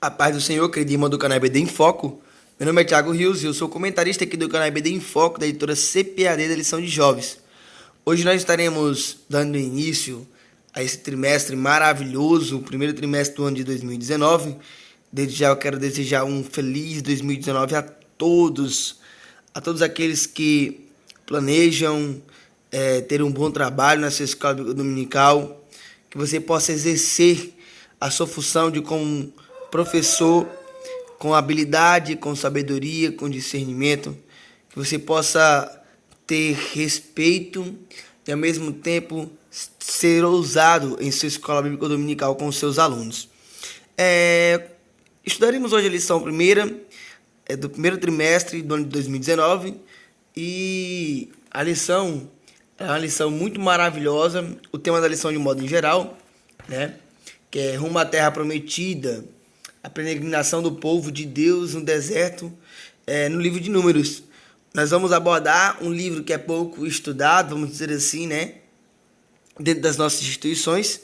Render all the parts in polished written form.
A paz do Senhor, querido irmão do canal EBD em Foco. Meu nome é Thiago Rios e eu sou comentarista aqui do canal EBD em Foco, da editora CPAD da lição de jovens. Hoje nós estaremos dando início a esse trimestre maravilhoso, o primeiro trimestre do ano de 2019. Desde já eu quero desejar um feliz 2019 a todos aqueles que planejam ter um bom trabalho na sua escola dominical, que você possa exercer a sua função de como professor com habilidade, com sabedoria, com discernimento, que você possa ter respeito e ao mesmo tempo ser ousado em sua escola bíblica dominical com os seus alunos. Estudaremos hoje a lição primeira do primeiro trimestre do ano de 2019 e a lição é uma lição muito maravilhosa. O tema da lição de modo em geral, né, que é rumo à terra prometida, a peregrinação do povo de Deus no deserto, no livro de Números. Nós vamos abordar um livro que é pouco estudado, vamos dizer assim, né, dentro das nossas instituições,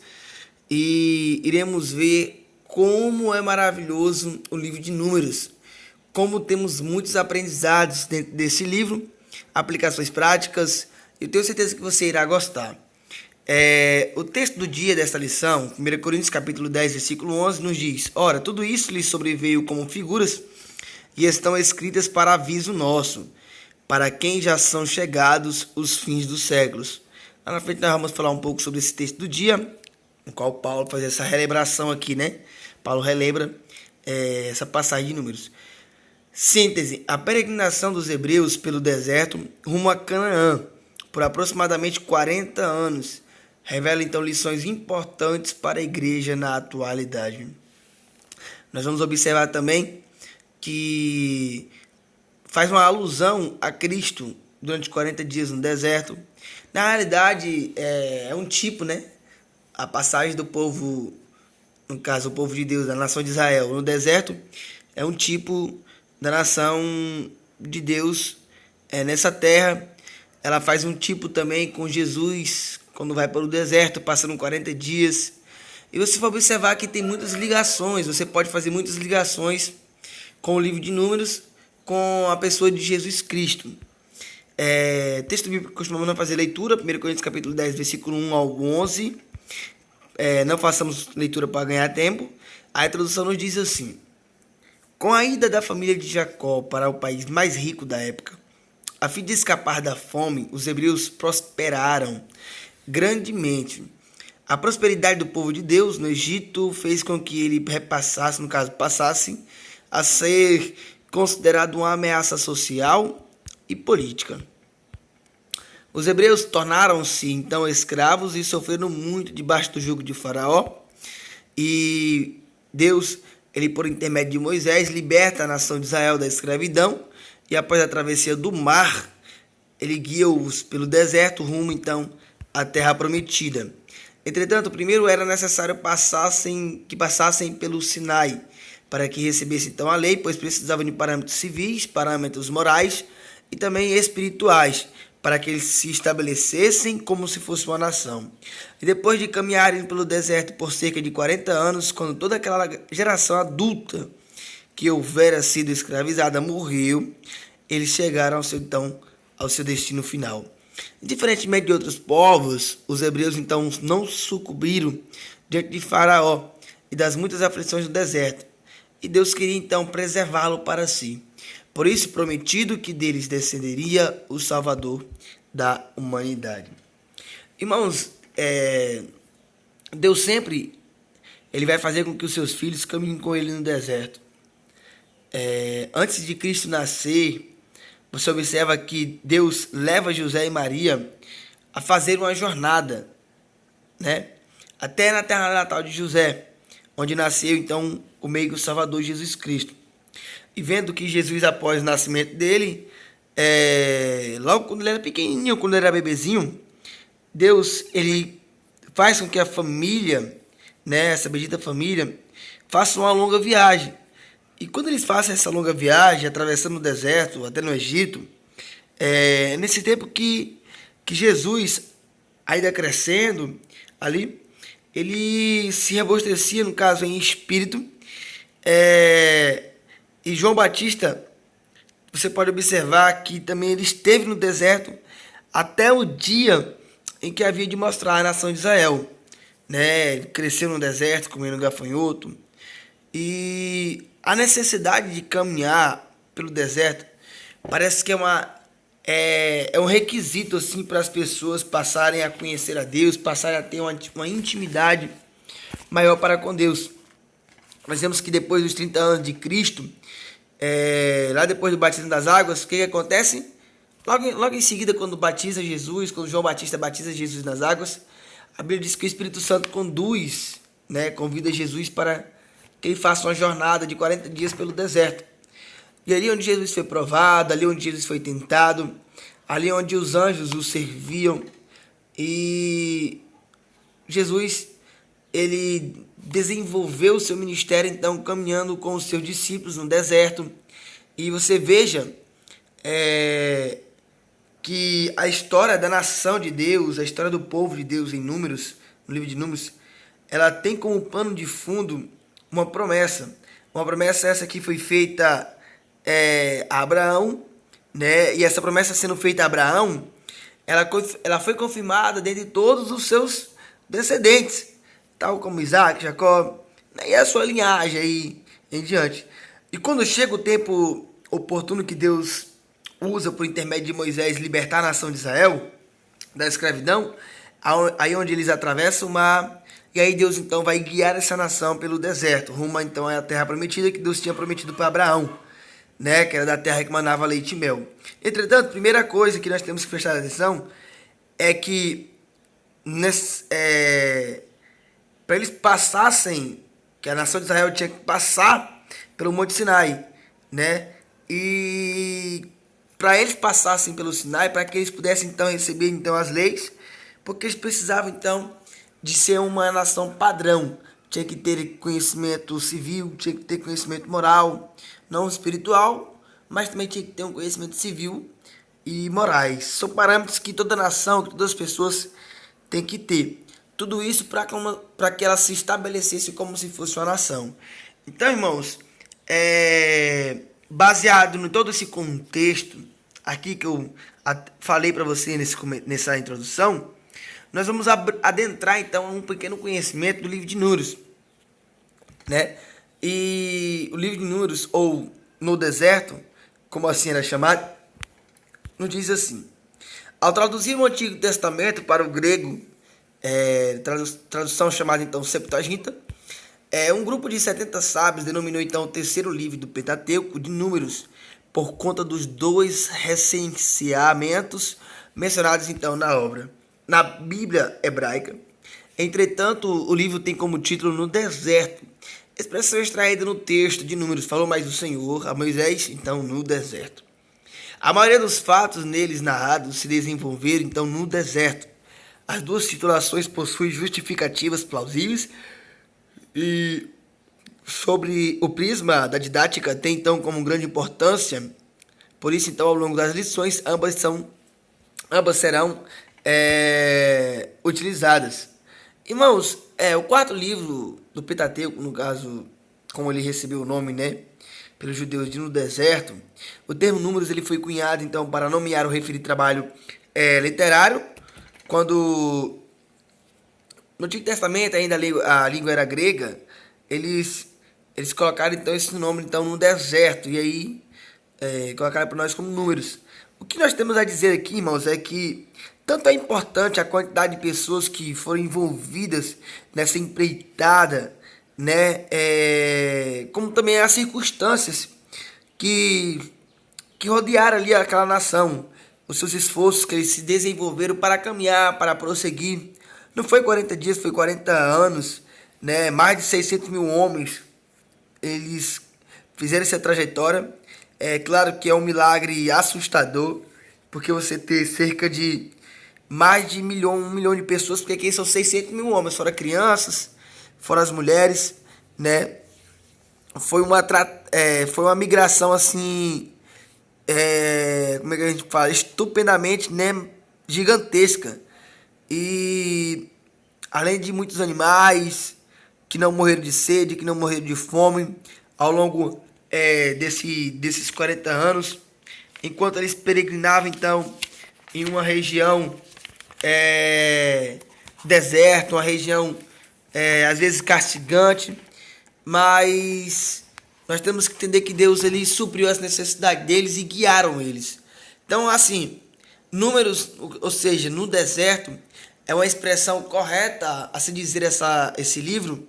e iremos ver como é maravilhoso o livro de Números, como temos muitos aprendizados dentro desse livro, aplicações práticas. Eu tenho certeza que você irá gostar. O texto do dia desta lição, 1 Coríntios capítulo 10, versículo 11, nos diz: Ora, tudo isso lhes sobreveio como figuras e estão escritas para aviso nosso, para quem já são chegados os fins dos séculos. Lá na frente nós vamos falar um pouco sobre esse texto do dia, no qual Paulo faz essa relembração aqui, né? Paulo relembra essa passagem de Números. Síntese: a peregrinação dos hebreus pelo deserto rumo a Canaã, por aproximadamente 40 anos, revela então lições importantes para a igreja na atualidade. Nós vamos observar também que faz uma alusão a Cristo durante 40 dias no deserto. Na realidade, é um tipo, né? A passagem do povo, no caso, o povo de Deus, da nação de Israel, no deserto, é um tipo da nação de Deus nessa terra. Ela faz um tipo também com Jesus, quando vai para o deserto, passando 40 dias. E você vai observar que tem muitas ligações, você pode fazer muitas ligações com o livro de Números, com a pessoa de Jesus Cristo. Texto bíblico que costumamos fazer leitura, 1 Coríntios capítulo 10, versículo 1 ao 11. Não façamos leitura para ganhar tempo. A introdução nos diz assim: com a ida da família de Jacó para o país mais rico da época, a fim de escapar da fome, os hebreus prosperaram grandemente. A prosperidade do povo de Deus no Egito fez com que ele passasse a ser considerado uma ameaça social e política. Os hebreus tornaram-se então escravos e sofreram muito debaixo do jugo de Faraó. E Deus, ele por intermédio de Moisés, liberta a nação de Israel da escravidão. E após a travessia do mar, ele guia-os pelo deserto rumo então à terra prometida. Entretanto, primeiro era necessário que passassem pelo Sinai, para que recebessem então a lei, pois precisavam de parâmetros civis, parâmetros morais e também espirituais, para que eles se estabelecessem como se fosse uma nação. E depois de caminharem pelo deserto por cerca de 40 anos, quando toda aquela geração adulta que houvera sido escravizada morreu, eles chegaram ao seu destino final. Diferentemente de outros povos, os hebreus então não sucumbiram diante de Faraó e das muitas aflições do deserto. E Deus queria então preservá-lo para si. Por isso, prometido que deles descenderia o Salvador da humanidade. Irmãos, Deus sempre ele vai fazer com que os seus filhos caminhem com ele no deserto. Antes de Cristo nascer, você observa que Deus leva José e Maria a fazer uma jornada, né, até na terra natal de José, onde nasceu então o meio Salvador Jesus Cristo. E vendo que Jesus, após o nascimento dele, logo quando ele era pequenininho, quando ele era bebezinho, Deus ele faz com que a família, né, essa bendita família, faça uma longa viagem. E quando eles fazem essa longa viagem, atravessando o deserto, até no Egito, nesse tempo que Jesus, ainda crescendo ali, ele se robustecia, no caso, em espírito, E João Batista, você pode observar que também ele esteve no deserto até o dia em que havia de mostrar a nação de Israel, né? Ele cresceu no deserto, comendo gafanhoto. E a necessidade de caminhar pelo deserto parece que é um requisito assim para as pessoas passarem a conhecer a Deus, passarem a ter uma intimidade maior para com Deus. Nós vemos que depois dos 30 anos de Cristo, lá depois do batismo das águas, o que acontece? Logo em seguida, quando batiza Jesus, quando João Batista batiza Jesus nas águas, a Bíblia diz que o Espírito Santo conduz, né, convida Jesus para que ele faça uma jornada de 40 dias pelo deserto. E ali onde Jesus foi provado, ali onde Jesus foi tentado, ali onde os anjos o serviam, e Jesus, ele desenvolveu o seu ministério, então, caminhando com os seus discípulos no deserto. E você veja que a história da nação de Deus, a história do povo de Deus em Números, no livro de Números, ela tem como pano de fundo uma promessa. Uma promessa essa que foi feita a Abraão, né? E essa promessa sendo feita a Abraão, ela foi confirmada dentre todos os seus descendentes, tal como Isaac, Jacó, né? E a sua linhagem aí em diante. E quando chega o tempo oportuno que Deus usa por intermédio de Moisés libertar a nação de Israel da escravidão, aí onde eles atravessam o mar, e aí Deus então vai guiar essa nação pelo deserto, rumo então à terra prometida que Deus tinha prometido para Abraão, né, que era da terra que manava leite e mel. Entretanto, a primeira coisa que nós temos que prestar atenção é que para eles passassem, que a nação de Israel tinha que passar pelo Monte Sinai, né? E para eles passassem pelo Sinai, para que eles pudessem então receber então as leis, porque eles precisavam então de ser uma nação padrão. Tinha que ter conhecimento civil, tinha que ter conhecimento moral, não espiritual, mas também tinha que ter um conhecimento civil e morais. São parâmetros que toda nação, que todas as pessoas têm que ter. Tudo isso para que ela se estabelecesse como se fosse uma nação. Então, irmãos, baseado em todo esse contexto aqui que eu falei para você nessa introdução, nós vamos adentrar então um pequeno conhecimento do livro de Números, né? E o livro de Números, ou No Deserto, como assim era chamado, nos diz assim: ao traduzir o Antigo Testamento para o grego, tradução chamada então Septuaginta, um grupo de 70 sábios denominou então o terceiro livro do Pentateuco de Números, por conta dos dois recenseamentos mencionados então na obra. Na Bíblia hebraica, entretanto, o livro tem como título No Deserto, expressão extraída no texto de Números, falou mais o Senhor a Moisés, então no deserto. A maioria dos fatos neles narrados se desenvolveram então no deserto. As duas titulações possuem justificativas plausíveis e, sobre o prisma da didática, tem então como grande importância. Por isso, então, ao longo das lições, ambas serão utilizadas. Irmãos, o quarto livro do Pentateuco, no caso, como ele recebeu o nome, né, pelos judeus de No Deserto, o termo Números ele foi cunhado então para nomear o referido trabalho literário, quando no Antigo Testamento ainda a língua era grega, eles colocaram então esse nome então no deserto, e aí colocaram para nós como Números. O que nós temos a dizer aqui, irmãos, é que tanto é importante a quantidade de pessoas que foram envolvidas nessa empreitada, né, como também as circunstâncias que rodearam ali aquela nação, os seus esforços que eles se desenvolveram para caminhar, para prosseguir. Não foi 40 dias, foi 40 anos, né, mais de 600 mil homens, eles fizeram essa trajetória. É claro que é um milagre assustador, porque você ter cerca de mais de 1 milhão de pessoas, porque aqui são 600 mil homens, fora crianças, fora as mulheres, né? Foi uma migração assim, como é que a gente fala? Estupendamente, né, gigantesca. E além de muitos animais que não morreram de sede, que não morreram de fome, ao longo desses 40 anos, enquanto eles peregrinavam então em uma região deserta, uma região às vezes castigante, mas nós temos que entender que Deus ele supriu as necessidades deles e guiaram eles. Então, assim, números, ou seja, no deserto, é uma expressão correta a se dizer esse livro,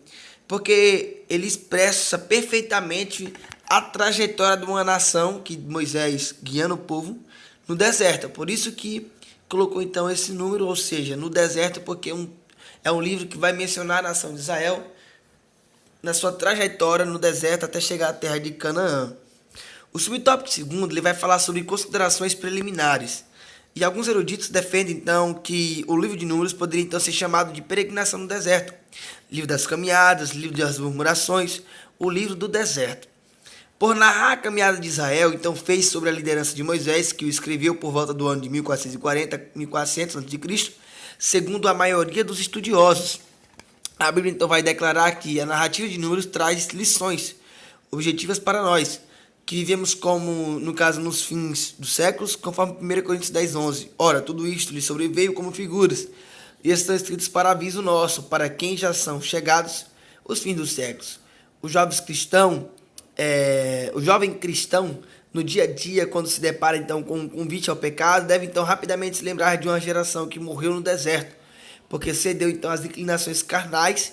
porque ele expressa perfeitamente a trajetória de uma nação que Moisés guiando o povo no deserto. Por isso que colocou então esse número, ou seja, no deserto, porque é um livro que vai mencionar a nação de Israel na sua trajetória no deserto até chegar à terra de Canaã. O subtópico segundo ele vai falar sobre considerações preliminares. E alguns eruditos defendem então que o livro de Números poderia então ser chamado de peregrinação no deserto, livro das caminhadas, livro das murmurações, o livro do deserto. Por narrar a caminhada de Israel, então fez sobre a liderança de Moisés, que o escreveu por volta do ano de 1440, 1400 a.C., segundo a maioria dos estudiosos. A Bíblia então vai declarar que a narrativa de Números traz lições objetivas para nós, que vivemos como, no caso, nos fins dos séculos, conforme 1 Coríntios 10:11. Ora, tudo isto lhe sobreveio como figuras, e estão escritos para aviso nosso, para quem já são chegados os fins dos séculos. O jovem cristão, no dia a dia, quando se depara então com um convite ao pecado, deve então rapidamente se lembrar de uma geração que morreu no deserto, porque cedeu então às inclinações carnais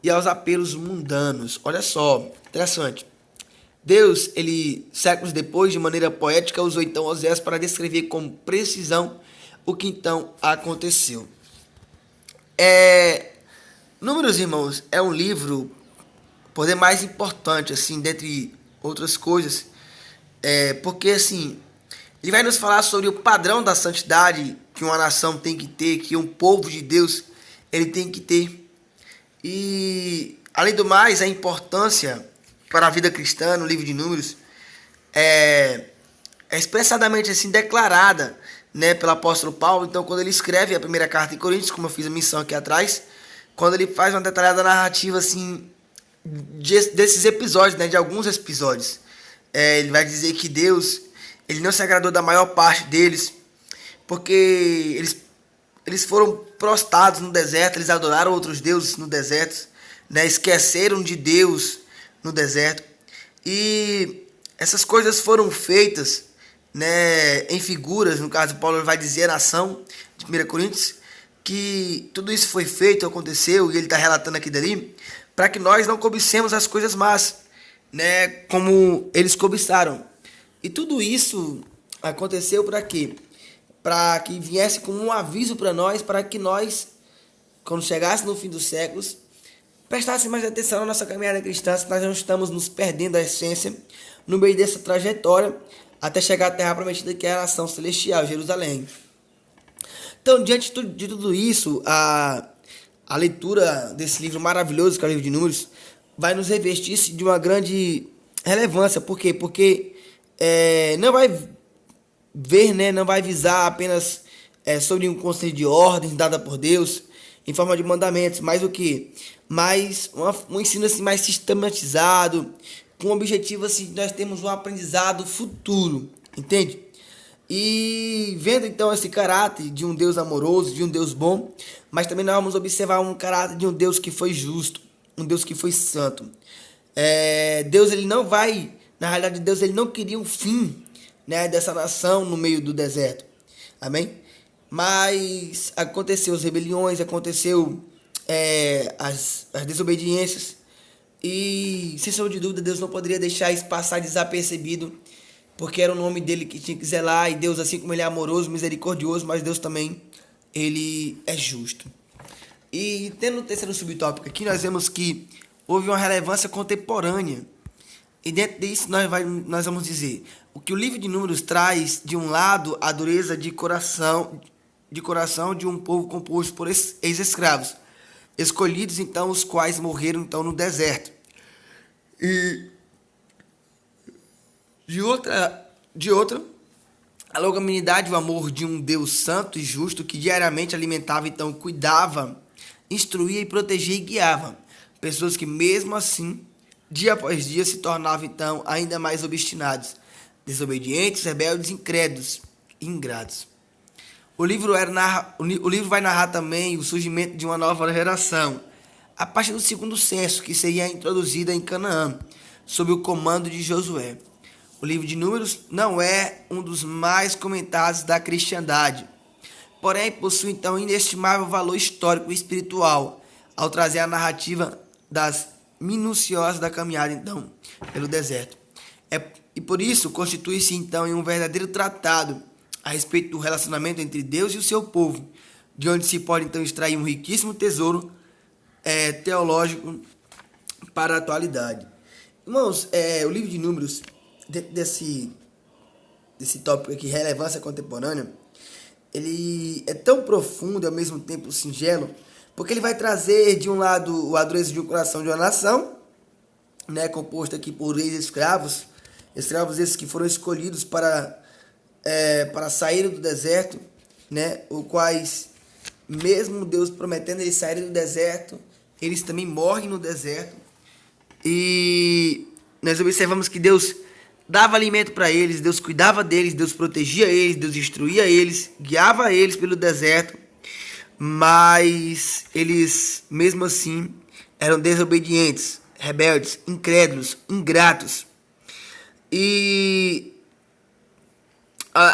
e aos apelos mundanos. Olha só, interessante. Deus, séculos depois, de maneira poética, usou então Osés para descrever com precisão o que então aconteceu. Números, irmãos, é um livro, por demais importante, assim, dentre outras coisas, porque, assim, ele vai nos falar sobre o padrão da santidade que uma nação tem que ter, que um povo de Deus ele tem que ter. E, além do mais, a importância para a vida cristã no livro de Números é expressadamente assim declarada, né, pelo apóstolo Paulo. Então, quando ele escreve a primeira carta em Coríntios, como eu fiz a menção aqui atrás, quando ele faz uma detalhada narrativa assim desses episódios, né, de alguns episódios, ele vai dizer que Deus ele não se agradou da maior parte deles, porque eles foram prostrados no deserto, eles adoraram outros deuses no deserto, né, esqueceram de Deus no deserto. E essas coisas foram feitas, né, em figuras. No caso, Paulo vai dizer a nação de 1 Coríntios que tudo isso foi feito, aconteceu, e ele está relatando aqui dali, para que nós não cobicemos as coisas más, né, como eles cobiçaram. E tudo isso aconteceu para quê? Para que viesse como um aviso para nós, para que nós, quando chegasse no fim dos séculos, prestasse mais atenção na nossa caminhada cristã, se nós não estamos nos perdendo da essência no meio dessa trajetória até chegar à terra prometida, que é a nação celestial, Jerusalém. Então, diante de tudo isso, a leitura desse livro maravilhoso, que é o livro de Números, vai nos revestir de uma grande relevância. Por quê? Porque não vai ver, né, não vai visar apenas sobre um conselho de ordens dada por Deus em forma de mandamentos, mas o que? Mais um ensino assim, mais sistematizado, com o objetivo assim, de nós temos um aprendizado futuro, entende? E vendo então esse caráter de um Deus amoroso, de um Deus bom, mas também nós vamos observar um caráter de um Deus que foi justo, um Deus que foi santo. Deus ele não vai, na realidade Deus ele não queria o fim, né, dessa nação no meio do deserto, amém? Mas aconteceu as rebeliões, aconteceu as desobediências, e sem sombra de dúvida Deus não poderia deixar isso passar desapercebido, porque era o nome dele que tinha que zelar. E Deus, assim como ele é amoroso, misericordioso, mas Deus também ele é justo. E tendo o terceiro subtópico aqui, nós vemos que houve uma relevância contemporânea, e dentro disso nós vamos dizer o que o livro de Números traz. De um lado, a dureza de coração de um povo composto por ex-escravos, escolhidos então, os quais morreram então no deserto. E de outra, a longanimidade e o amor de um Deus santo e justo, que diariamente alimentava, então cuidava, instruía e protegia e guiava pessoas que mesmo assim dia após dia se tornavam então ainda mais obstinados, desobedientes, rebeldes, incrédulos e ingratos. O livro vai narrar também o surgimento de uma nova geração, a partir do segundo censo, que seria introduzida em Canaã, sob o comando de Josué. O livro de Números não é um dos mais comentados da cristandade, porém possui então inestimável valor histórico e espiritual, ao trazer a narrativa das minuciosas da caminhada então pelo deserto. E por isso constitui-se então em um verdadeiro tratado a respeito do relacionamento entre Deus e o seu povo, de onde se pode então extrair um riquíssimo tesouro teológico para a atualidade. Irmãos, o livro de Números, dentro desse tópico aqui, relevância contemporânea, ele é tão profundo e ao mesmo tempo singelo, porque ele vai trazer, de um lado, o adereço de um coração de uma nação, né, composto aqui por ex-escravos, escravos esses que foram escolhidos para sair do deserto, né, os quais, mesmo Deus prometendo eles saírem do deserto, eles também morrem no deserto. E nós observamos que Deus dava alimento para eles, Deus cuidava deles, Deus protegia eles, Deus instruía eles, guiava eles pelo deserto, mas eles, mesmo assim, eram desobedientes, rebeldes, incrédulos, ingratos. E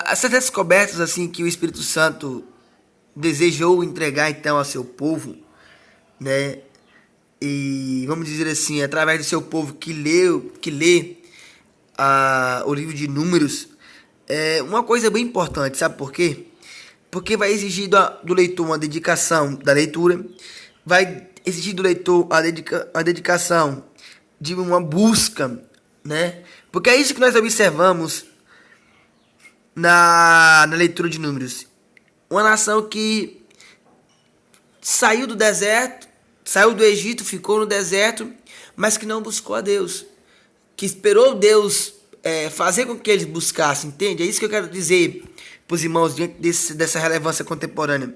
essas descobertas assim que o Espírito Santo desejou entregar então ao seu povo, né? E vamos dizer assim, através do seu povo que lê o livro de Números, é uma coisa bem importante, sabe por quê? Porque vai exigir do leitor uma dedicação da leitura, vai exigir do leitor a dedicação de uma busca, né? Porque é isso que nós observamos na leitura de Números. Uma nação que saiu do deserto, saiu do Egito, ficou no deserto, mas que não buscou a Deus, que esperou Deus fazer com que eles buscassem, entende? É isso que eu quero dizer para os irmãos diante dessa relevância contemporânea.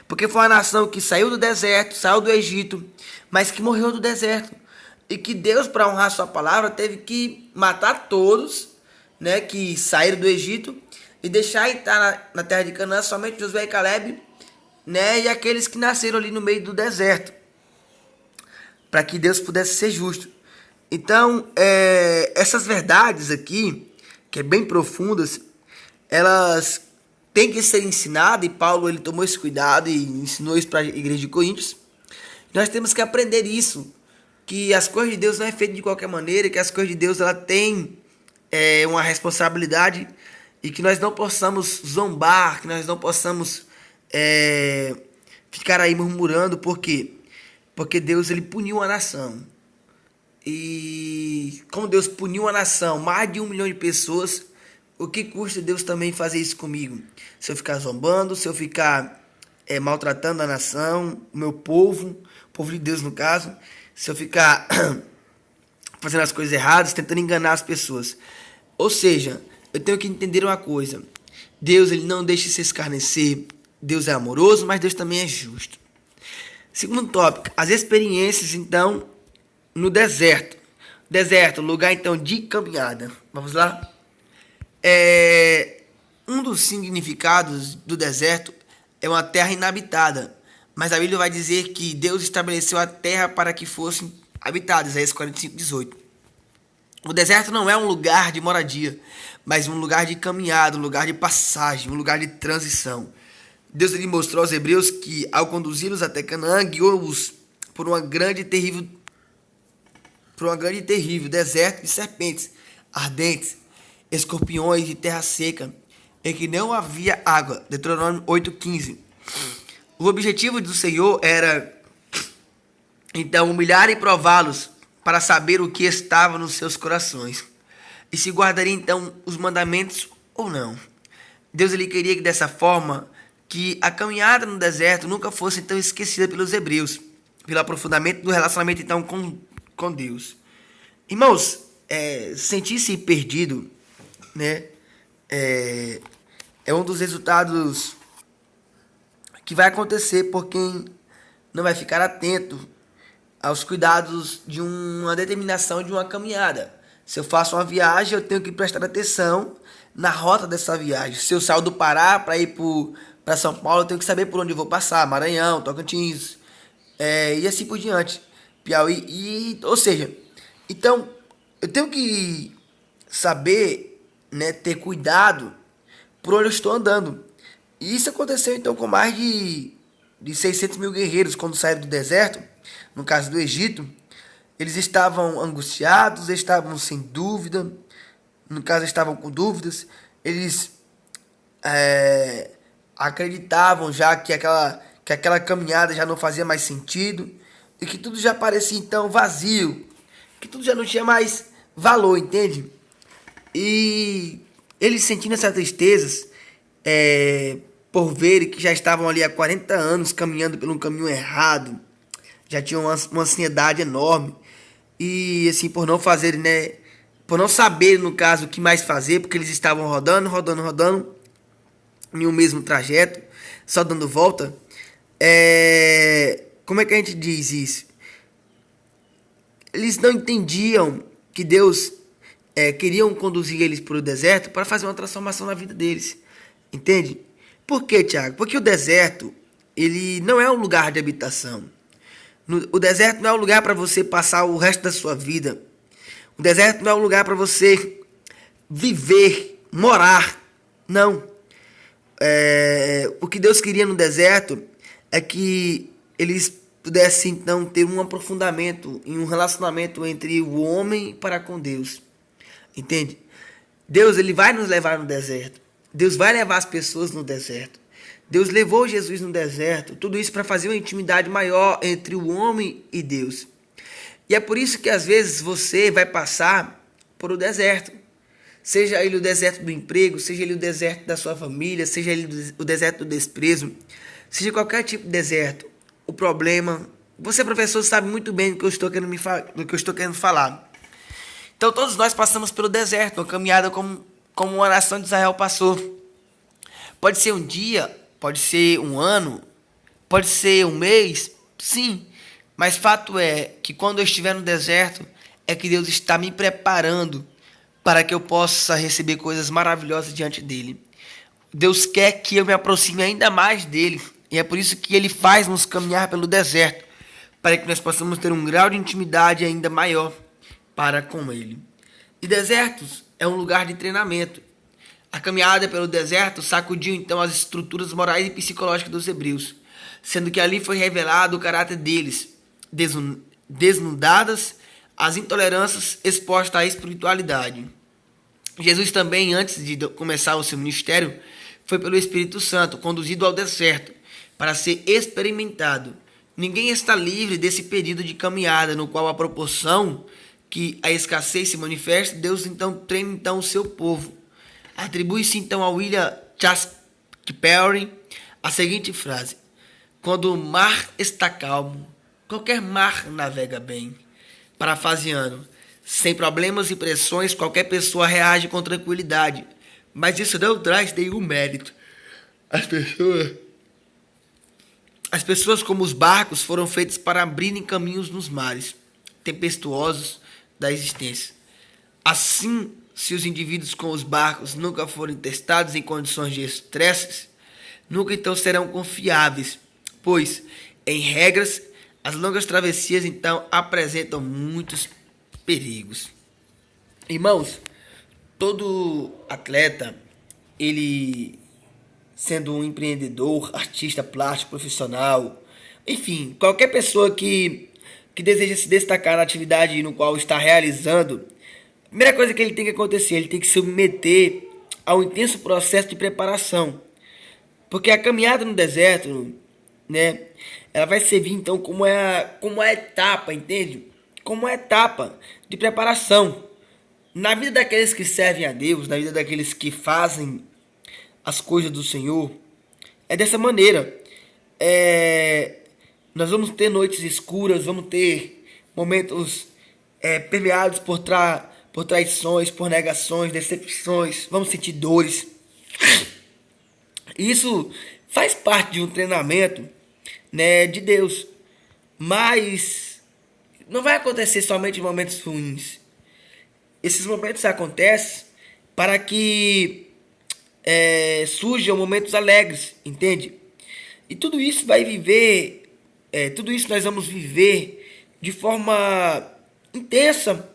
Porque foi uma nação que saiu do deserto, saiu do Egito, mas que morreu do deserto. E que Deus, para honrar sua palavra, teve que matar todos, né, que saíram do Egito e deixar entrar na terra de Canaã somente Josué e Caleb, né, e aqueles que nasceram ali no meio do deserto, para que Deus pudesse ser justo. Então, essas verdades aqui, que é bem profundas, elas têm que ser ensinadas, e Paulo ele tomou esse cuidado e ensinou isso para a igreja de Coríntios. Nós temos que aprender isso, que as coisas de Deus não é feita de qualquer maneira, que as coisas de Deus ela tem uma responsabilidade, e que nós não possamos zombar, que nós não possamos ficar aí murmurando. Por quê? Porque Deus ele puniu a nação. E como Deus puniu a nação, mais de 1 milhão de pessoas, o que custa Deus também fazer isso comigo? Se eu ficar zombando, se eu ficar maltratando a nação, o meu povo, o povo de Deus no caso, se eu ficar fazendo as coisas erradas, tentando enganar as pessoas. Ou seja, eu tenho que entender uma coisa. Deus ele não deixa se escarnecer. Deus é amoroso, mas Deus também é justo. Segundo tópico, as experiências, então, no deserto. Deserto, lugar, então, de caminhada. Vamos lá? Um dos significados do deserto é uma terra inabitada. Mas a Bíblia vai dizer que Deus estabeleceu a terra para que fossem habitadas. Isaías 45:18. O deserto não é um lugar de moradia, mas um lugar de caminhada, um lugar de passagem, um lugar de transição. Deus lhe mostrou aos hebreus que, ao conduzi-los até Canaã, guiou-os por uma grande e terrível deserto de serpentes ardentes, escorpiões e terra seca, em que não havia água. Deuteronômio 8:15. O objetivo do Senhor era, então, humilhar e prová-los para saber o que estava nos seus corações e se guardaria, então, os mandamentos ou não. Deus ele queria que, dessa forma, que a caminhada no deserto nunca fosse, então, esquecida pelos hebreus, pelo aprofundamento do relacionamento, então, com Deus. Irmãos, sentir-se perdido, né, é um dos resultados que vai acontecer por quem não vai ficar atento aos cuidados de uma determinação de uma caminhada. Se eu faço uma viagem, eu tenho que prestar atenção na rota dessa viagem. Se eu saio do Pará para ir para São Paulo, eu tenho que saber por onde eu vou passar. Maranhão, Tocantins, e assim por diante. Piauí, ou seja, então eu tenho que saber, né, ter cuidado por onde eu estou andando. E isso aconteceu então com mais de 600 mil guerreiros quando saíram do deserto, no caso do Egito. Eles estavam angustiados, estavam sem dúvida, no caso estavam com dúvidas, eles acreditavam já que aquela caminhada já não fazia mais sentido e que tudo já parecia então vazio, que tudo já não tinha mais valor, entende? E eles sentindo essas tristezas, por verem que já estavam ali há 40 anos caminhando pelo caminho errado, já tinham uma ansiedade enorme, e assim, por não fazerem, né, por não saberem, no caso, o que mais fazer, porque eles estavam rodando em um mesmo trajeto, só dando volta. Como é que a gente diz isso? Eles não entendiam que Deus queriam conduzir eles para o deserto para fazer uma transformação na vida deles. Entende? Por quê, Tiago? Porque o deserto, ele não é um lugar de habitação. O deserto não é um lugar para você passar o resto da sua vida. O deserto não é um lugar para você viver, morar. Não. O que Deus queria no deserto é que eles pudessem então ter um aprofundamento em um relacionamento entre o homem para com Deus. Entende? Deus, ele vai nos levar no deserto. Deus vai levar as pessoas no deserto. Deus levou Jesus no deserto. Tudo isso para fazer uma intimidade maior entre o homem e Deus. E é por isso que às vezes você vai passar por o deserto. Seja ele o deserto do emprego, seja ele o deserto da sua família, seja ele o deserto do desprezo, seja qualquer tipo de deserto. O problema, você, professor, sabe muito bem do que eu estou querendo falar. Então todos nós passamos pelo deserto, uma caminhada como a nação de Israel passou. Pode ser um dia, pode ser um ano, pode ser um mês, sim. Mas fato é que quando eu estiver no deserto, é que Deus está me preparando para que eu possa receber coisas maravilhosas diante dele. Deus quer que eu me aproxime ainda mais dele. E é por isso que ele faz-nos caminhar pelo deserto, para que nós possamos ter um grau de intimidade ainda maior para com ele. E desertos é um lugar de treinamento. A caminhada pelo deserto sacudiu então as estruturas morais e psicológicas dos hebreus, sendo que ali foi revelado o caráter deles, desnudadas as intolerâncias expostas à espiritualidade. Jesus também, antes de começar o seu ministério, foi pelo Espírito Santo conduzido ao deserto para ser experimentado. Ninguém está livre desse período de caminhada, no qual a proporção que a escassez se manifesta, Deus então treina então o seu povo. Atribui-se então a William Shakespeare a seguinte frase: quando o mar está calmo, qualquer mar navega bem. Parafraseando, sem problemas e pressões, qualquer pessoa reage com tranquilidade, mas isso não traz nenhum mérito. As pessoas como os barcos foram feitas para abrirem caminhos nos mares tempestuosos da existência. Assim, se os indivíduos com os barcos nunca forem testados em condições de estresse, nunca então serão confiáveis, pois, em regras, as longas travessias então apresentam muitos perigos. Irmãos, todo atleta, ele sendo um empreendedor, artista plástico, profissional, enfim, qualquer pessoa que deseja se destacar na atividade no qual está realizando, a primeira coisa que ele tem que acontecer, ele tem que se submeter a um intenso processo de preparação. Porque a caminhada no deserto, né, ela vai servir então como a etapa, entende? Como a etapa de preparação. Na vida daqueles que servem a Deus, na vida daqueles que fazem as coisas do Senhor, é dessa maneira. Nós vamos ter noites escuras, vamos ter momentos permeados por traições, por negações, decepções, vamos sentir dores. Isso faz parte de um treinamento, né, de Deus. Mas não vai acontecer somente em momentos ruins. Esses momentos acontecem para que surjam momentos alegres, entende? E tudo isso vai viver, tudo isso nós vamos viver de forma intensa.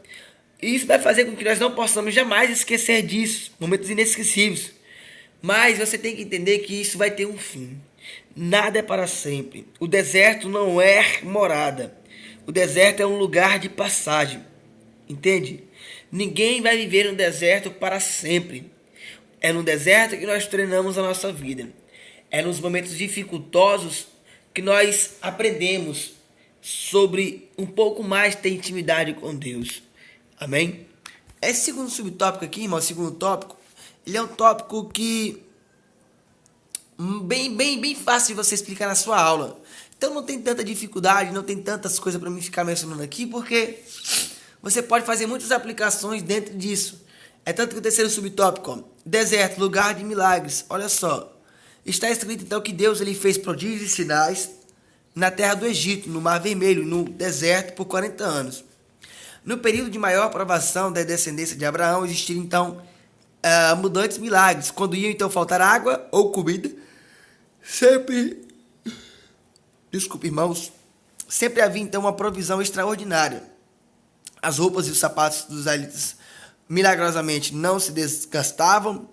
E isso vai fazer com que nós não possamos jamais esquecer disso, momentos inesquecíveis. Mas você tem que entender que isso vai ter um fim. Nada é para sempre. O deserto não é morada. O deserto é um lugar de passagem. Entende? Ninguém vai viver no deserto para sempre. É no deserto que nós treinamos a nossa vida. É nos momentos dificultosos que nós aprendemos sobre um pouco mais ter intimidade com Deus. Amém? Esse segundo subtópico aqui, irmão, o segundo tópico, ele é um tópico que bem fácil de você explicar na sua aula. Então não tem tanta dificuldade, não tem tantas coisas para mim ficar mencionando aqui, porque você pode fazer muitas aplicações dentro disso. É tanto que o terceiro subtópico, ó, deserto, lugar de milagres. Olha só, está escrito então que Deus ele fez prodígios e sinais na terra do Egito, no Mar Vermelho, no deserto por 40 anos. No período de maior provação da descendência de Abraão, existiram então mudantes milagres. Quando ia então faltar água ou comida, desculpe irmãos, sempre havia então uma provisão extraordinária. As roupas e os sapatos dos israelitas milagrosamente não se desgastavam,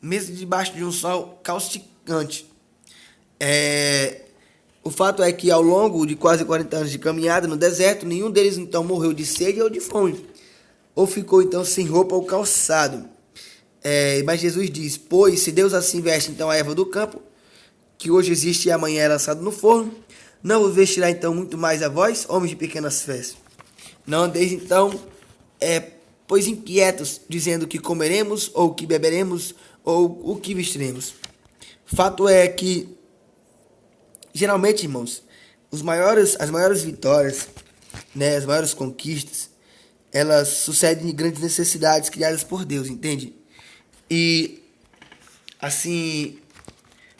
mesmo debaixo de um sol causticante. O fato é que ao longo de quase 40 anos de caminhada no deserto, nenhum deles então morreu de sede ou de fome, ou ficou então sem roupa ou calçado. Mas Jesus diz, pois se Deus assim veste então a erva do campo, que hoje existe e amanhã é lançado no forno, não vos vestirá então muito mais a vós, homens de pequenas fés. Não andeis então, pois inquietos, dizendo que comeremos, ou que beberemos, ou o que vestiremos. Fato é que geralmente, irmãos, as maiores vitórias, né, as maiores conquistas, elas sucedem de grandes necessidades criadas por Deus, entende? E, assim,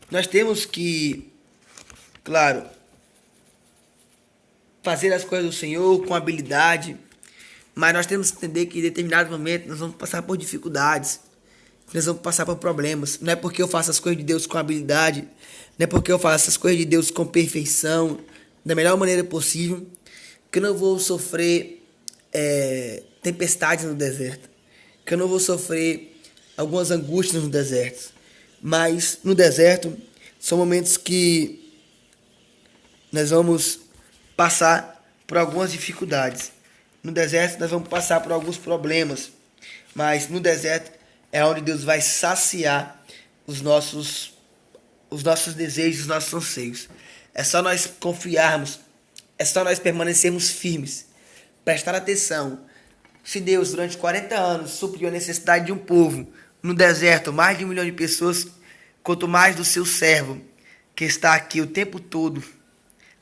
nós temos que, claro, fazer as coisas do Senhor com habilidade, mas nós temos que entender que em determinados momentos nós vamos passar por dificuldades, nós vamos passar por problemas. Não é porque eu faço as coisas de Deus com habilidade, não é porque eu faço as coisas de Deus com perfeição, da melhor maneira possível, que eu não vou sofrer tempestades no deserto, que eu não vou sofrer algumas angústias no deserto. Mas no deserto são momentos que nós vamos passar por algumas dificuldades. No deserto nós vamos passar por alguns problemas, mas no deserto é onde Deus vai saciar os nossos desejos, os nossos anseios. É só nós confiarmos, é só nós permanecermos firmes, prestar atenção. Se Deus durante 40 anos supriu a necessidade de um povo, no deserto mais de 1 milhão de pessoas, quanto mais do seu servo, que está aqui o tempo todo,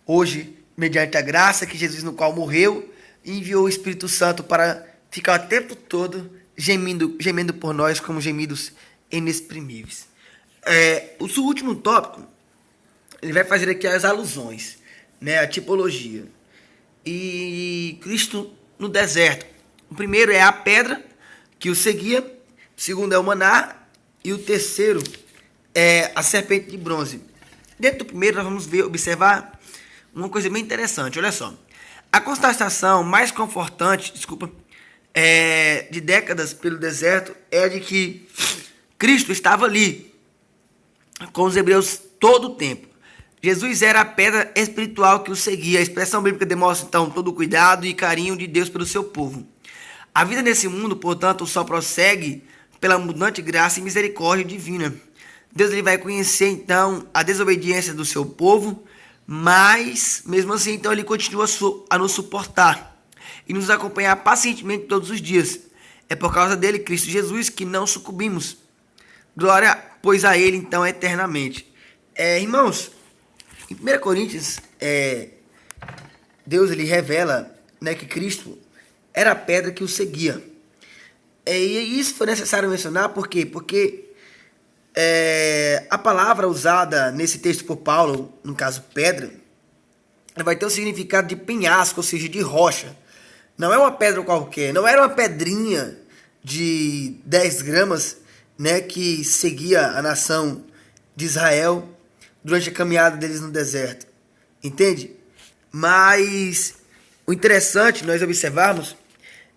hoje, mediante a graça que Jesus no qual morreu, enviou o Espírito Santo para ficar o tempo todo gemendo por nós como gemidos inexprimíveis. O último tópico, ele vai fazer aqui as alusões, né, a tipologia. E Cristo no deserto. O primeiro é a pedra que o seguia, o segundo é o maná e o terceiro é a serpente de bronze. Dentro do primeiro nós vamos observar uma coisa bem interessante, olha só. A constatação mais confortante, de décadas pelo deserto é a de que Cristo estava ali com os hebreus todo o tempo. Jesus era a pedra espiritual que o seguia. A expressão bíblica demonstra então todo o cuidado e carinho de Deus pelo seu povo. A vida nesse mundo, portanto, só prossegue pela abundante graça e misericórdia divina. Deus ele vai conhecer então a desobediência do seu povo, mas mesmo assim então ele continua a nos suportar e nos acompanhar pacientemente todos os dias. É por causa dele, Cristo Jesus, que não sucumbimos. Glória, pois a ele então eternamente. Irmãos, em 1 Coríntios, Deus ele revela, né, que Cristo era a pedra que o seguia. E isso foi necessário mencionar, por quê? Porque a palavra usada nesse texto por Paulo, no caso pedra, vai ter o significado de penhasco, ou seja, de rocha. Não é uma pedra qualquer, não era uma pedrinha de 10 gramas, né, que seguia a nação de Israel durante a caminhada deles no deserto. Entende? Mas o interessante nós observarmos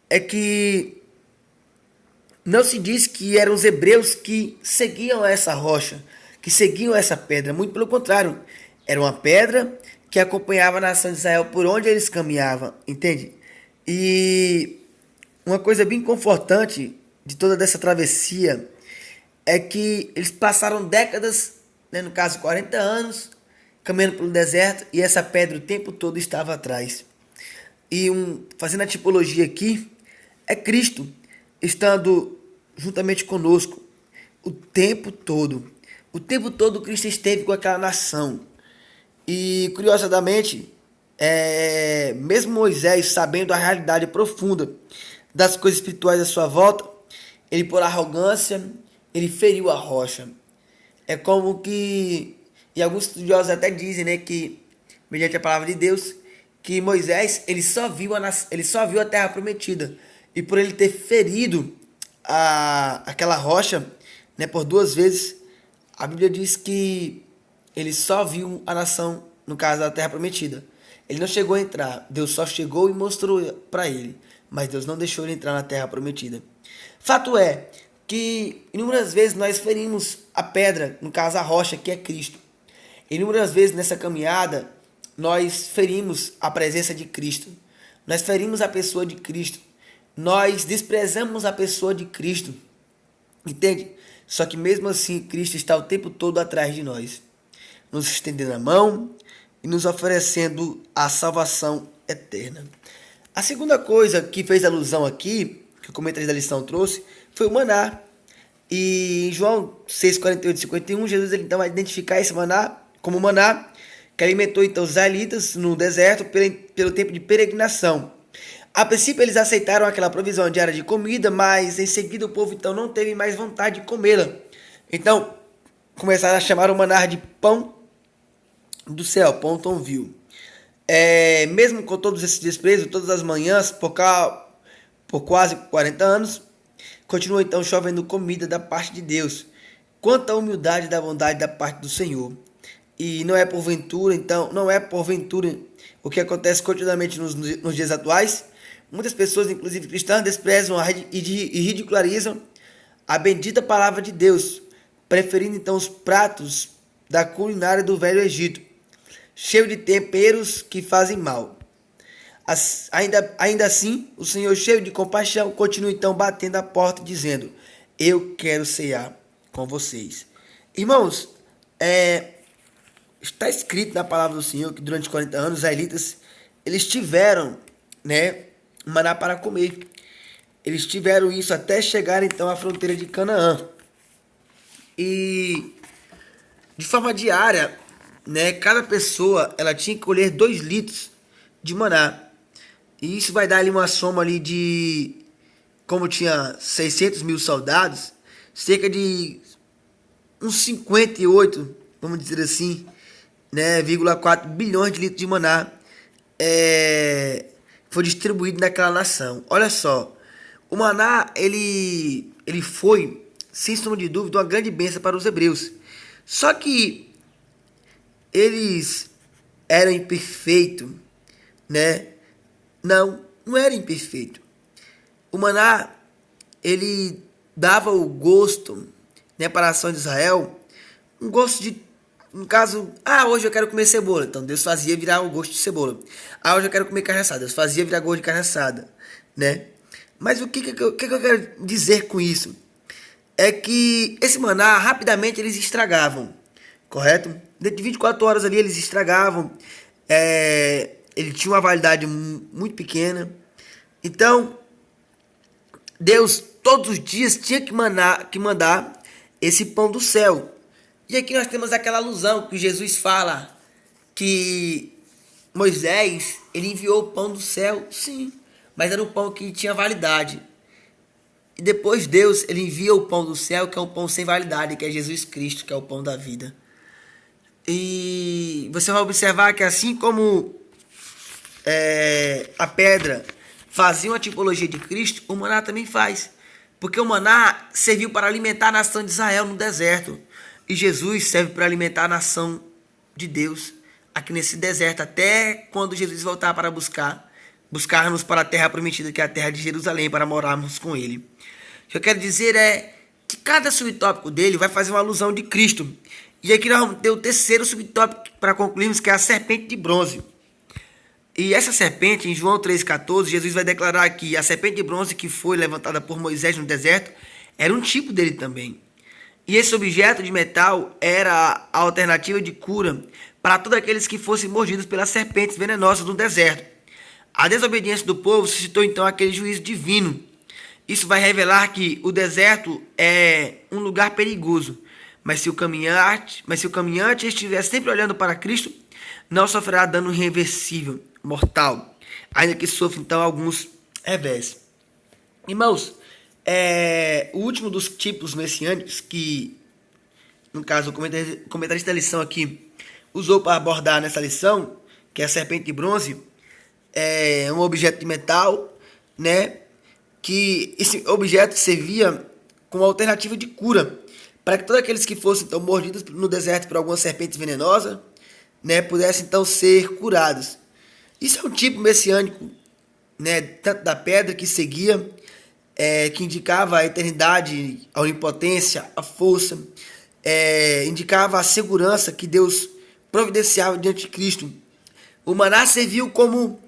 é que não se diz que eram os hebreus que seguiam essa rocha, que seguiam essa pedra. Muito pelo contrário, era uma pedra que acompanhava a nação de Israel por onde eles caminhavam, entende? E uma coisa bem confortante de toda dessa travessia é que eles passaram décadas, né, no caso 40 anos, caminhando pelo deserto, e essa pedra o tempo todo estava atrás. E fazendo a tipologia aqui, é Cristo estando juntamente conosco o tempo todo. O tempo todo Cristo esteve com aquela nação. E curiosamente, mesmo Moisés sabendo a realidade profunda das coisas espirituais à sua volta, ele por arrogância, ele feriu a rocha. É como que, e alguns estudiosos até dizem, né, que mediante a palavra de Deus, que Moisés ele só viu a terra prometida, e por ele ter ferido aquela rocha, né, por 2 vezes, a Bíblia diz que ele só viu a nação, no caso da terra prometida. Ele não chegou a entrar, Deus só chegou e mostrou para ele, mas Deus não deixou ele entrar na terra prometida. Fato é que inúmeras vezes nós ferimos a pedra, no caso a rocha, que é Cristo. Inúmeras vezes nessa caminhada nós ferimos a presença de Cristo, nós ferimos a pessoa de Cristo, nós desprezamos a pessoa de Cristo, entende? Só que mesmo assim Cristo está o tempo todo atrás de nós, nos estendendo a mão e nos oferecendo a salvação eterna. A segunda coisa que fez alusão aqui, que o comentário da lição trouxe, foi o maná. E em João 6, 48 e 51, Jesus ele então vai identificar esse maná como maná, que alimentou então os israelitas no deserto pelo tempo de peregrinação. A princípio eles aceitaram aquela provisão diária de comida, mas em seguida o povo então não teve mais vontade de comê-la. Então começaram a chamar o maná de pão do céu, pão tão vil. Mesmo com todos esses desprezos, todas as manhãs, por quase 40 anos, continua então chovendo comida da parte de Deus. Quanta humildade da bondade da parte do Senhor. E não é porventura o que acontece continuamente nos dias atuais. Muitas pessoas, inclusive cristãs, desprezam e ridicularizam a bendita palavra de Deus, preferindo então os pratos da culinária do Velho Egito, cheio de temperos que fazem mal. Ainda assim, o Senhor, cheio de compaixão, continua então batendo a porta, dizendo: eu quero cear com vocês. Irmãos, está escrito na palavra do Senhor que durante 40 anos os israelitas eles tiveram, né, maná para comer. Eles tiveram isso até chegar então à fronteira de Canaã. E de forma diária, né, cada pessoa ela tinha que colher 2 litros de maná. E isso vai dar ali uma soma ali de, como tinha 600 mil soldados, cerca de uns 58, vamos dizer assim, né, 0,4 bilhões de litros de maná foi distribuído naquela nação. Olha só, o maná ele foi, sem sombra de dúvida, uma grande bênção para os hebreus. Só que eles eram imperfeitos, né? Não era imperfeito. O maná, ele dava o gosto, né, para a nação de Israel, um gosto de, no caso, hoje eu quero comer cebola, então Deus fazia virar o gosto de cebola. Hoje eu quero comer carne assada, Deus fazia virar gosto de carne assada, né? Mas o que eu quero dizer com isso? É que esse maná, rapidamente eles estragavam, correto? Dentro de 24 horas ali eles estragavam, ele tinha uma validade muito pequena. Então, Deus todos os dias tinha que mandar esse pão do céu. E aqui nós temos aquela alusão que Jesus fala que Moisés, ele enviou o pão do céu, sim, mas era um pão que tinha validade. E depois Deus, ele envia o pão do céu, que é um pão sem validade, que é Jesus Cristo, que é o pão da vida. E você vai observar que assim como a pedra fazia uma tipologia de Cristo, o maná também faz. Porque o maná serviu para alimentar a nação de Israel no deserto. E Jesus serve para alimentar a nação de Deus aqui nesse deserto, até quando Jesus voltar para buscar-nos para a terra prometida, que é a terra de Jerusalém, para morarmos com ele. O que eu quero dizer é que cada subtópico dele vai fazer uma alusão de Cristo. E aqui nós vamos ter o terceiro subtópico para concluirmos, que é a serpente de bronze. E essa serpente, em João 3,14, Jesus vai declarar que a serpente de bronze que foi levantada por Moisés no deserto era um tipo dele também. E esse objeto de metal era a alternativa de cura para todos aqueles que fossem mordidos pelas serpentes venenosas no deserto. A desobediência do povo suscitou então aquele juízo divino. Isso vai revelar que o deserto é um lugar perigoso, mas se o caminhante estiver sempre olhando para Cristo, não sofrerá dano irreversível, mortal, ainda que sofra então alguns revés. Irmãos, o último dos tipos messiânicos que, no caso, o comentarista da lição aqui usou para abordar nessa lição, que é a serpente de bronze, é um objeto de metal, né? Que esse objeto servia como alternativa de cura para que todos aqueles que fossem então mordidos no deserto por alguma serpente venenosa, né, pudessem então ser curados. Isso é um tipo messiânico, né, tanto da pedra que seguia, que indicava a eternidade, a onipotência, a força, indicava a segurança que Deus providenciava diante de Cristo. O maná serviu como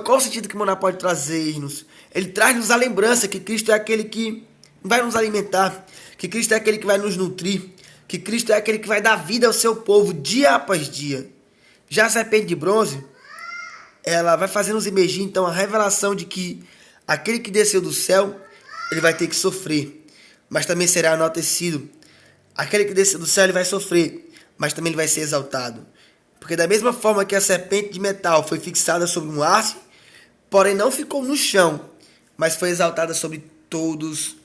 qual o sentido que o maná pode trazer-nos? Ele traz-nos a lembrança que Cristo é aquele que vai nos alimentar, que Cristo é aquele que vai nos nutrir, que Cristo é aquele que vai dar vida ao seu povo dia após dia. Já a serpente de bronze, ela vai fazer-nos emergir então a revelação de que aquele que desceu do céu, ele vai ter que sofrer, mas também será enaltecido. Aquele que desceu do céu, ele vai sofrer, mas também ele vai ser exaltado. Porque da mesma forma que a serpente de metal foi fixada sobre um haste, porém não ficou no chão, mas foi exaltada sobre todos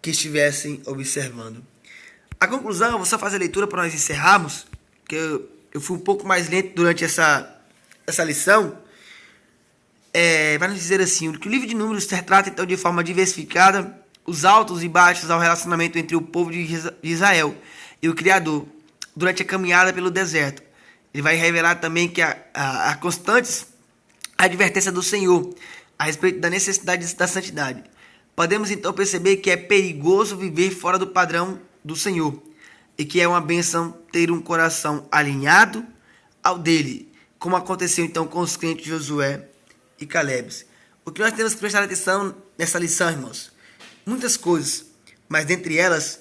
que estivessem observando. A conclusão, eu vou só fazer a leitura para nós encerrarmos, que eu fui um pouco mais lento durante essa lição. Vai nos dizer assim, que o livro de Números retrata então de forma diversificada os altos e baixos ao relacionamento entre o povo de Israel e o Criador durante a caminhada pelo deserto. Ele vai revelar também que há constantes advertência do Senhor a respeito da necessidade da santidade. Podemos então perceber que é perigoso viver fora do padrão do Senhor e que é uma bênção ter um coração alinhado ao dele, como aconteceu então com os crentes de Josué e Caleb. O que nós temos que prestar atenção nessa lição, irmãos? Muitas coisas, mas dentre elas,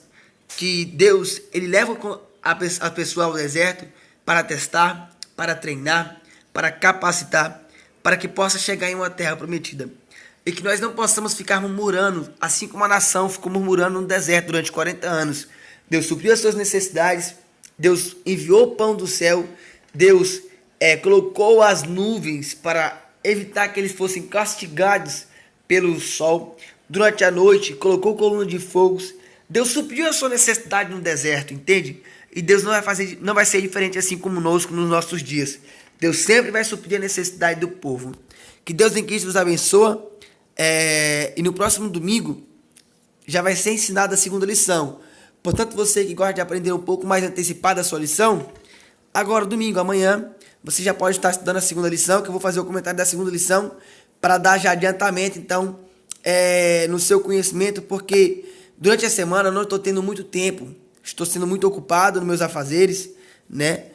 que Deus ele leva a pessoa ao deserto para testar, para treinar, para capacitar, para que possa chegar em uma terra prometida. E que nós não possamos ficar murmurando, assim como a nação ficou murmurando no deserto durante 40 anos. Deus supriu as suas necessidades, Deus enviou o pão do céu, Deus colocou as nuvens para evitar que eles fossem castigados pelo sol. Durante a noite, colocou coluna de fogos. Deus supriu a sua necessidade no deserto, entende? E Deus não vai ser diferente assim conosco nos nossos dias. Deus sempre vai suprir a necessidade do povo. Que Deus em Cristo nos abençoe. E no próximo domingo já vai ser ensinada a segunda lição. Portanto, você que gosta de aprender um pouco mais antecipado a sua lição, agora domingo, amanhã, você já pode estar estudando a segunda lição, que eu vou fazer o comentário da segunda lição para dar já adiantamento, então, no seu conhecimento, porque durante a semana eu não estou tendo muito tempo, estou sendo muito ocupado nos meus afazeres, né?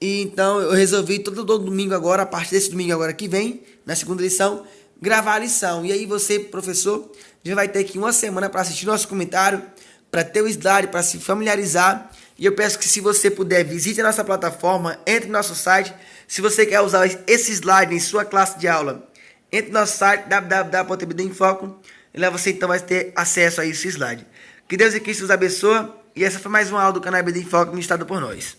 E então eu resolvi todo domingo agora, a partir desse domingo agora que vem, na segunda lição, gravar a lição. E aí você, professor, já vai ter aqui uma semana para assistir nosso comentário, para ter o slide, para se familiarizar. E eu peço que, se você puder, visite a nossa plataforma, entre no nosso site. Se você quer usar esse slide em sua classe de aula, entre no nosso site www.ebdinfoco, e lá você então vai ter acesso a esse slide. Que Deus e Cristo os abençoe. E essa foi mais uma aula do canal EBD em Foco, ministrado por nós.